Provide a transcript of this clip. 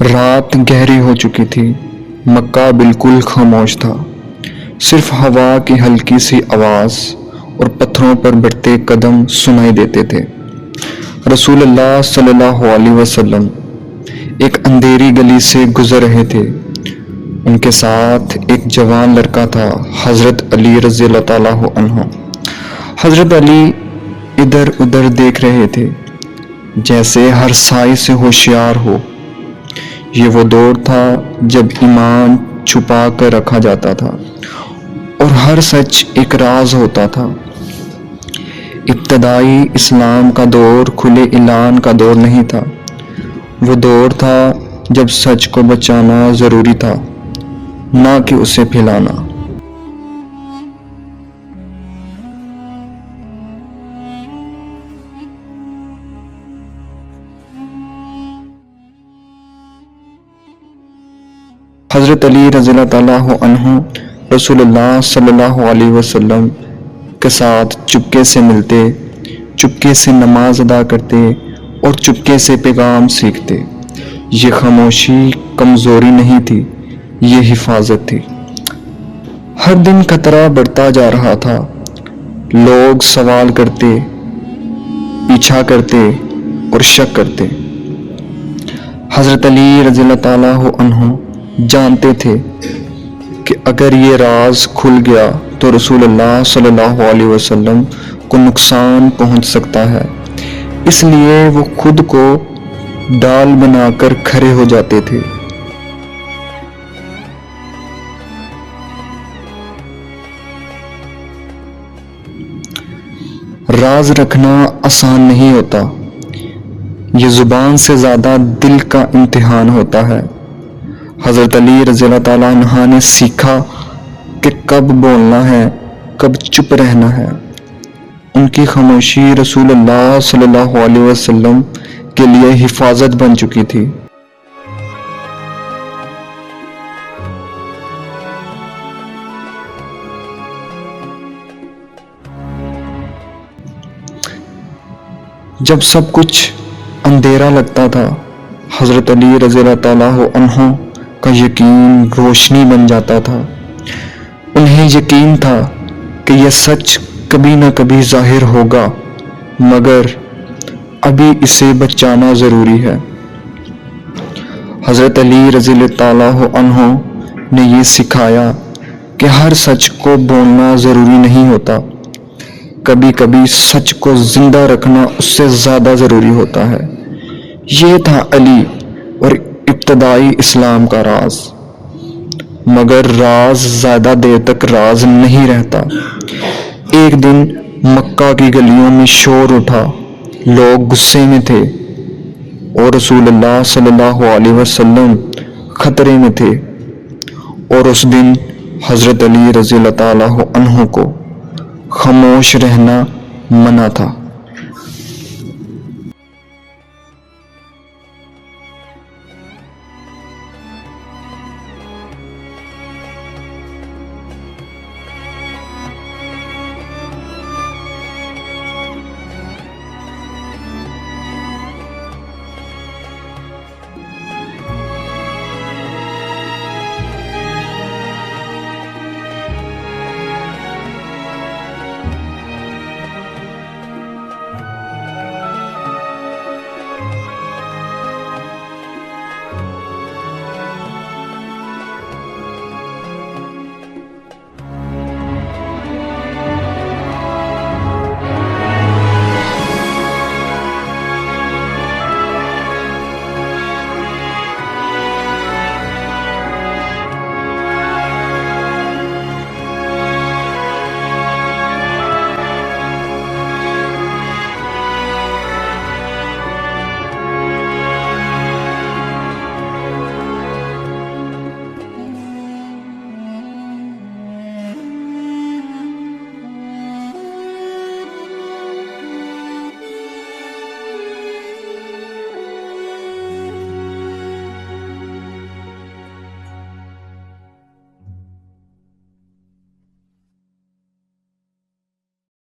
رات گہری ہو چکی تھی، مکہ بالکل خاموش تھا، صرف ہوا کی ہلکی سی آواز اور پتھروں پر بڑھتے قدم سنائی دیتے تھے۔ رسول اللہ صلی اللہ علیہ وسلم ایک اندھیری گلی سے گزر رہے تھے۔ ان کے ساتھ ایک جوان لڑکا تھا، حضرت علی رضی اللہ تعالیٰ عنہ۔ حضرت علی ادھر ادھر دیکھ رہے تھے، جیسے ہر سائے سے ہوشیار ہو۔ یہ وہ دور تھا جب ایمان چھپا کر رکھا جاتا تھا اور ہر سچ ایک راز ہوتا تھا۔ ابتدائی اسلام کا دور کھلے اعلان کا دور نہیں تھا، وہ دور تھا جب سچ کو بچانا ضروری تھا، نہ کہ اسے پھیلانا۔ حضرت علی رضی اللہ تعالیٰ عنہ رسول اللہ صلی اللہ علیہ وسلم کے ساتھ چپکے سے ملتے، چپکے سے نماز ادا کرتے اور چپکے سے پیغام سیکھتے۔ یہ خاموشی کمزوری نہیں تھی، یہ حفاظت تھی۔ ہر دن خطرہ بڑھتا جا رہا تھا، لوگ سوال کرتے، پیچھا کرتے اور شک کرتے۔ حضرت علی رضی اللہ تعالیٰ عنہ جانتے تھے کہ اگر یہ راز کھل گیا تو رسول اللہ صلی اللہ علیہ وسلم کو نقصان پہنچ سکتا ہے، اس لیے وہ خود کو ڈال بنا کر کھڑے ہو جاتے تھے۔ راز رکھنا آسان نہیں ہوتا، یہ زبان سے زیادہ دل کا امتحان ہوتا ہے۔ حضرت علی رضی اللہ تعالیٰ عنہ نے سیکھا کہ کب بولنا ہے، کب چپ رہنا ہے۔ ان کی خاموشی رسول اللہ صلی اللہ علیہ وسلم کے لیے حفاظت بن چکی تھی۔ جب سب کچھ اندھیرا لگتا تھا، حضرت علی رضی اللہ تعالیٰ عنہ کا یقین روشنی بن جاتا تھا۔ انہیں یقین تھا کہ یہ سچ کبھی نہ کبھی ظاہر ہوگا، مگر ابھی اسے بچانا ضروری ہے۔ حضرت علی رضی اللہ تعالیٰ عنہ نے یہ سکھایا کہ ہر سچ کو بولنا ضروری نہیں ہوتا، کبھی کبھی سچ کو زندہ رکھنا اس سے زیادہ ضروری ہوتا ہے۔ یہ تھا علی اور ابتدائی اسلام کا راز، مگر راز زیادہ دیر تک راز نہیں رہتا۔ ایک دن مکہ کی گلیوں میں شور اٹھا، لوگ غصے میں تھے اور رسول اللہ صلی اللہ علیہ وسلم خطرے میں تھے، اور اس دن حضرت علی رضی اللہ تعالیٰ عنہ کو خاموش رہنا منع تھا۔